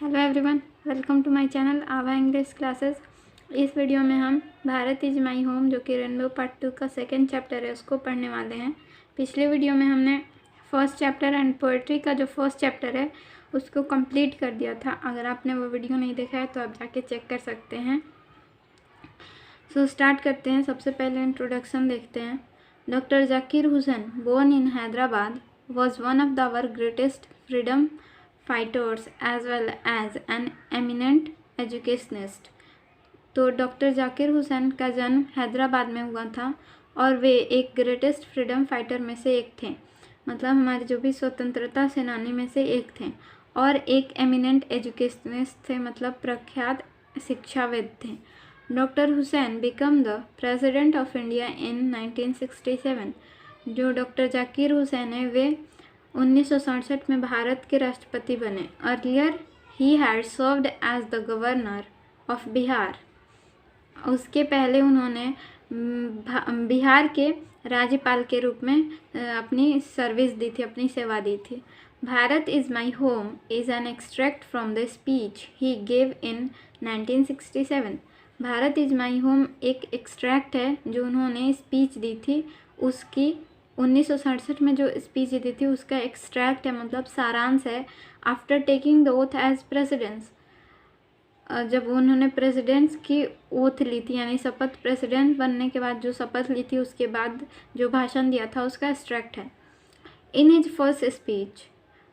Hello everyone, welcome to my channel आवा English classes. इस वीडियो में हम भारत इज माय होम जो कि रेनबो पार्ट 2 का सेकंड चैप्टर है उसको पढ़ने वाले हैं। पिछले वीडियो में हमने फर्स्ट चैप्टर एंड पोएट्री का जो फर्स्ट चैप्टर है उसको कंप्लीट कर दिया था। अगर आपने वो वीडियो नहीं देखा है तो आप जाके चेक कर सकते हैं। सो स्टार्ट करते हैं। सबसे पहले इंट्रोडक्शन देखते हैं। Doctor Zakir Hussain, born in Hyderabad, was one of the our greatest freedom fighters as well as an eminent educationist. तो डॉक्टर जाकिर हुसैन का जन्म हैदराबाद में हुआ था और वे एक ग्रेटेस्ट फ्रीडम फाइटर में से एक थे, मतलब हमारे जो भी स्वतंत्रता सेनानी में से एक थे, और एक एमिनेंट एजुकेशनिस्ट थे, मतलब प्रख्यात शिक्षाविद थे। Doctor Hussain become the president of India in 1967। जो डॉक्टर जाकिर हुसैन है वे 1967 में भारत के राष्ट्रपति बने। अर्लियर ही had served as the governor of Bihar. उसके पहले उन्होंने बिहार के राज्यपाल के रूप में अपनी सर्विस दी थी, अपनी सेवा दी थी। Bharat is my home is an extract from the speech he gave in 1967। Bharat is my home एक एक्सट्रैक्ट है जो उन्होंने स्पीच दी थी, उसकी 1967 में जो स्पीच दी थी उसका एक्सट्रैक्ट है, मतलब सारांश है। After taking the oath as presidents, जब उन्होंने प्रेसिडेंट्स की ओथ ली थी, यानी शपथ, प्रेसिडेंट बनने के बाद जो शपथ ली थी उसके बाद जो भाषण दिया था उसका एक्सट्रैक्ट है। इन हिज फर्स्ट स्पीच,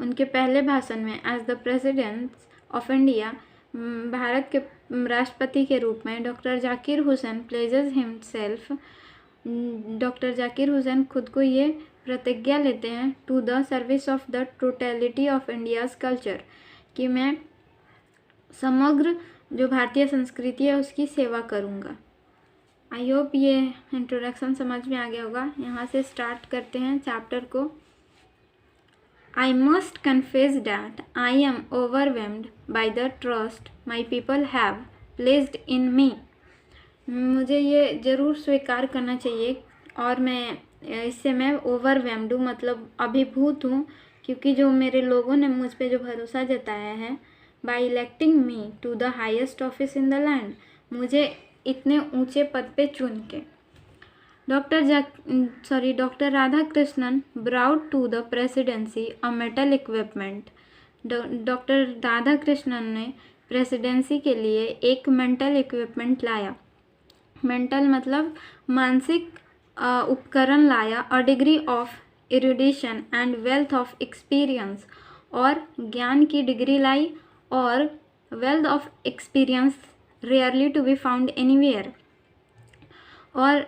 उनके पहले भाषण में, as the president of India, Bharat के राष्ट्रपति के रूप में, doctor Zakir Hussain pledges himself, doctor Zakir Hussain खुद को ये प्रतिज्ञा लेते हैं, to the service of the totality of India's culture, कि मैं समग्र जो भारतीय संस्कृति है उसकी सेवा करूँगा। आई होप ये इंट्रोडक्शन समझ में आ गया होगा। यहाँ से स्टार्ट करते हैं चैप्टर को। I must confess that I am overwhelmed by the trust my people have placed in me. मुझे ये ज़रूर स्वीकार करना चाहिए और मैं ओवरवेल्म्ड हूँ, मतलब अभिभूत हूँ, क्योंकि जो मेरे लोगों ने मुझ पे जो भरोसा जताया है, by electing me to the highest office in the land, मुझे इतने ऊंचे पद पे चुन के। Doctor Radhakrishnan brought to the presidency a mental equipment. Doctor Radhakrishnan ने प्रेसिडेंसी के लिए एक मेंटल इक्विपमेंट लाया। मेंटल मतलब मानसिक उपकरण लाया। A degree of erudition and wealth of experience, और ज्ञान की डिग्री लाई और wealth of experience rarely to be found anywhere, और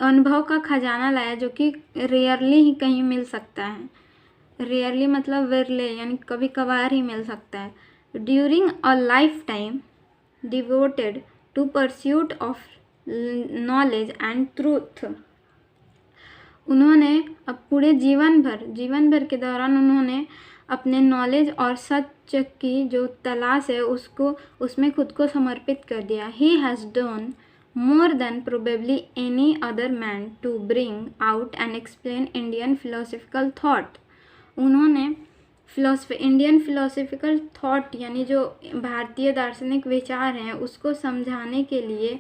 अनुभव का खजाना लाया जो कि रेयरली ही कहीं मिल सकता है। रेयरली मतलब विरले, यानी कभी कभार ही मिल सकता है। During a life time devoted to pursuit of knowledge and truth, उन्होंने अब पूरे जीवन भर के दौरान उन्होंने अपने नॉलेज और सच की जो तलाश है उसमें खुद को समर्पित कर दिया। He has done more than probably any other man to bring out and explain Indian philosophical thought. उन्होंने इंडियन फिलोसफिकल थॉट यानी जो भारतीय दार्शनिक विचार हैं उसको समझाने के लिए,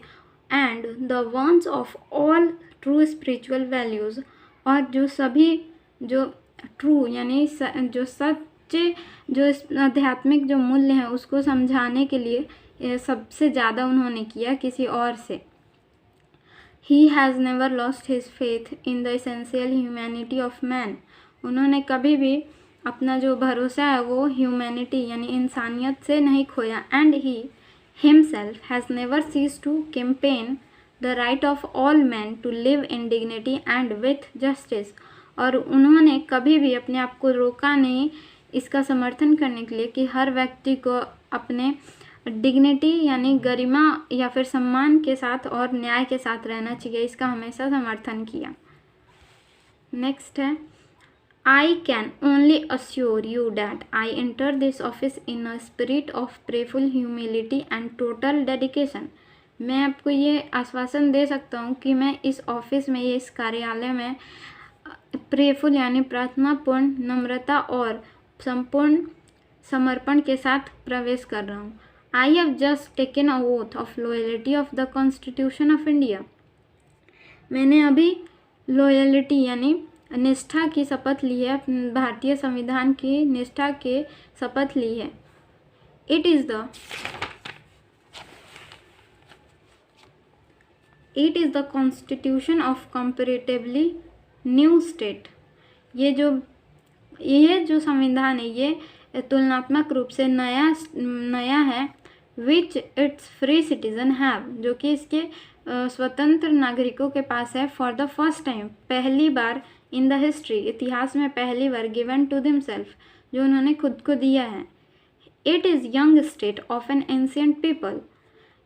and the ones of all true spiritual values, और जो सभी जो ट्रू यानी जो सच्चे जो आध्यात्मिक जो मूल्य हैं उसको समझाने के लिए सबसे ज़्यादा उन्होंने किया किसी और से। He has never lost his faith in the essential humanity of man. उन्होंने कभी भी अपना जो भरोसा है वो ह्यूमैनिटी यानी इंसानियत से नहीं खोया। And he himself has never ceased to campaign the right of all men to live in dignity and with justice. और उन्होंने कभी भी अपने आप को रोका नहीं इसका समर्थन करने के लिए कि हर व्यक्ति को अपने डिग्निटी यानी गरिमा या फिर सम्मान के साथ और न्याय के साथ रहना चाहिए, इसका हमेशा समर्थन किया। नेक्स्ट है, I can only assure you that I enter this office in a spirit of prayerful humility and total dedication. मैं आपको ये आश्वासन दे सकता हूँ कि मैं इस ऑफिस में, इस कार्यालय में प्रेफुल यानी प्रार्थनापूर्ण, नम्रता और संपूर्ण समर्पण के साथ प्रवेश कर रहा हूँ। I have just taken a oath of loyalty of the constitution of India. मैंने अभी लॉयल्टी यानी निष्ठा की शपथ ली है, भारतीय संविधान की निष्ठा के शपथ ली है। It is the constitution of comparatively new state. ये जो संविधान है ये तुलनात्मक रूप से नया है। विच इट्स फ्री सिटीजन हैव, जो कि इसके स्वतंत्र नागरिकों के पास है। फॉर द फर्स्ट टाइम, पहली बार, इन द हिस्ट्री, इतिहास में पहली बार, गिवन टू देमसेल्फ, जो उन्होंने खुद को दिया है। It is young state of N ancient people.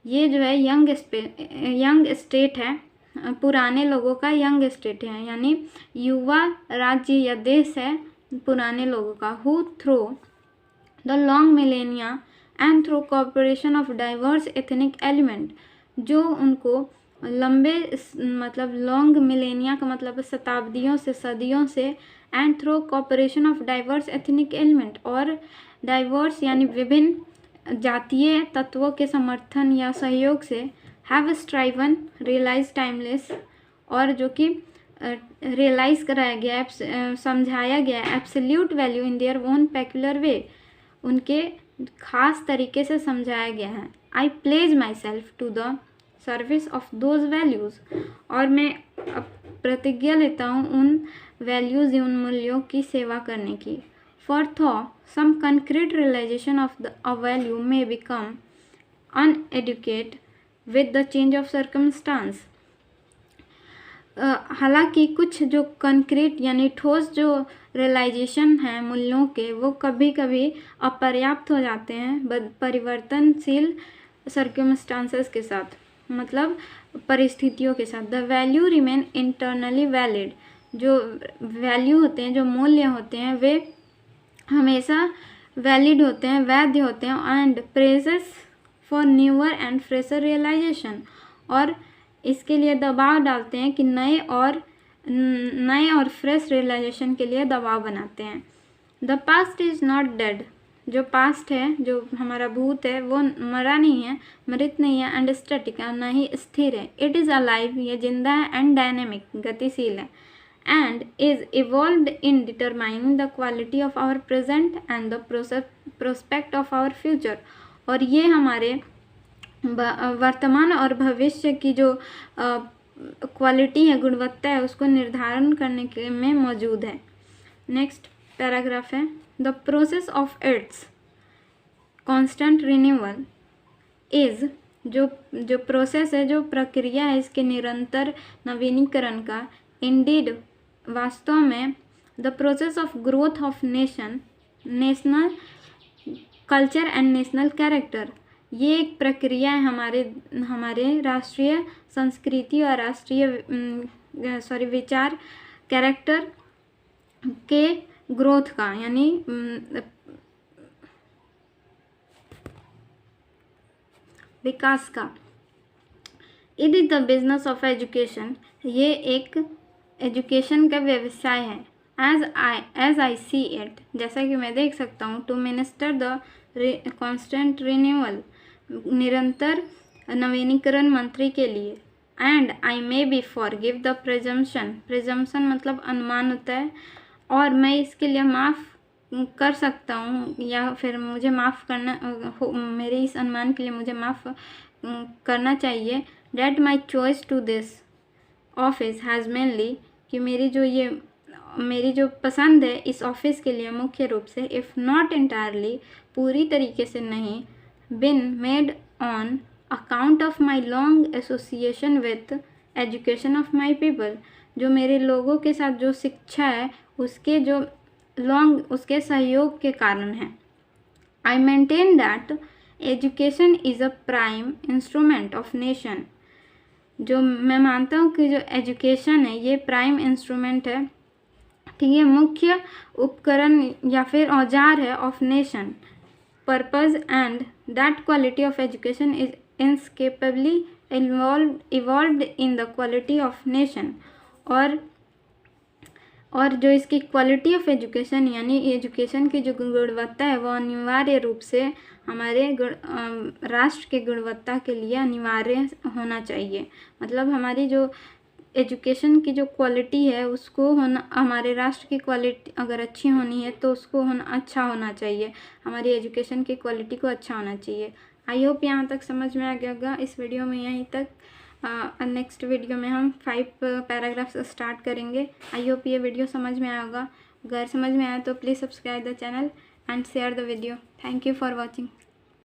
ये जो है यंग स्टेट है, पुराने लोगों का यंग स्टेट है, यानी युवा राज्य या देश है पुराने लोगों का। Who through the long millennia and through cooperation of diverse ethnic element, जो उनको लंबे मतलब लॉन्ग मिलेनिया का मतलब शताब्दियों से, सदियों से, and through cooperation of diverse ethnic element, और डाइवर्स यानी विभिन्न जातीय तत्वों के समर्थन या सहयोग से, हैव स्ट्राइवन रियलाइज टाइमलेस, और जो कि रियलाइज कराया गया, समझाया गया absolute value in their own peculiar way, उनके खास तरीके से समझाया गया है। I pledge myself to the service of those values, और मैं प्रतिज्ञा लेता हूँ उन वैल्यूज़, उन मूल्यों की सेवा करने की। For though some concrete realisation of a value may become antiquated with the change of circumstances. हालांकि कुछ जो कंक्रीट यानी ठोस जो रियलाइजेशन है मूल्यों के, वो कभी कभी अपर्याप्त हो जाते हैं परिवर्तनशील सर्कमस्टांसेस के साथ, मतलब परिस्थितियों के साथ। The value remain internally valid, जो वैल्यू होते हैं, जो मूल्य होते हैं, वे हमेशा वैलिड होते हैं, वैध होते हैं। And praises for newer and fresher realization, और इसके लिए दबाव डालते हैं कि नए और फ्रेश रियलाइजेशन के लिए दबाव बनाते हैं। The past is not dead, जो पास्ट है, जो हमारा भूत है, वो मरा नहीं है, मृत नहीं है, एंड स्टैटिक, न ही स्थिर है। इट इज़ अलाइव, ये जिंदा है, एंड डायनेमिक, गतिशील है, and is evolved in determining the quality of our present and the prospect of our future, और ये हमारे वर्तमान और भविष्य की जो क्वालिटी है, गुणवत्ता है, उसको निर्धारण करने के में मौजूद है। नेक्स्ट पैराग्राफ है, the process of its constant renewal is, जो प्रोसेस है, जो प्रक्रिया है इसके निरंतर नवीनीकरण का, इंडीड, वास्तव में, the process of growth of national culture and national character, ये एक प्रक्रिया है हमारे राष्ट्रीय संस्कृति और राष्ट्रीय विचार, कैरेक्टर के ग्रोथ का, यानी विकास का। It is the business of education, ये एक एजुकेशन का व्यवसाय है। एज आई सी इट, जैसा कि मैं देख सकता हूँ, to minister the constant renewal, निरंतर नवीनीकरण मंत्री के लिए। And I may be forgive the presumption मतलब अनुमान होता है, और मैं इसके लिए माफ़ कर सकता हूँ, या फिर मुझे माफ़ करना, मेरे इस अनुमान के लिए मुझे माफ़ करना चाहिए। That my choice to this office has mainly, कि मेरी जो पसंद है इस ऑफिस के लिए मुख्य रूप से, इफ़ नॉट इंटायरली, पूरी तरीके से नहीं, been made on account of my long association with education of my people, जो मेरे लोगों के साथ जो शिक्षा है उसके सहयोग के कारण है। I maintain that education is a prime instrument of nation, जो मैं मानता हूँ कि जो एजुकेशन है ये प्राइम इंस्ट्रूमेंट है, ठीक है, मुख्य उपकरण या फिर औजार है of nation purpose, and that quality of education is inescapably involved in the quality of nation, और जो इसकी क्वालिटी ऑफ एजुकेशन यानी एजुकेशन की जो गुणवत्ता है वो अनिवार्य रूप से हमारे राष्ट्र की गुणवत्ता के लिए अनिवार्य होना चाहिए। मतलब हमारी जो एजुकेशन की जो क्वालिटी है उसको होना, हमारे राष्ट्र की क्वालिटी अगर अच्छी होनी है तो उसको अच्छा होना चाहिए, हमारी एजुकेशन की क्वालिटी को अच्छा होना चाहिए। आई होप यहाँ तक समझ में आ गया होगा। इस वीडियो में यहीं तक। नेक्स्ट वीडियो में हम 5 पैराग्राफ्स स्टार्ट करेंगे। आई होप ये वीडियो समझ में आया होगा। अगर समझ में आया तो please subscribe the channel and share the video. Thank you for watching.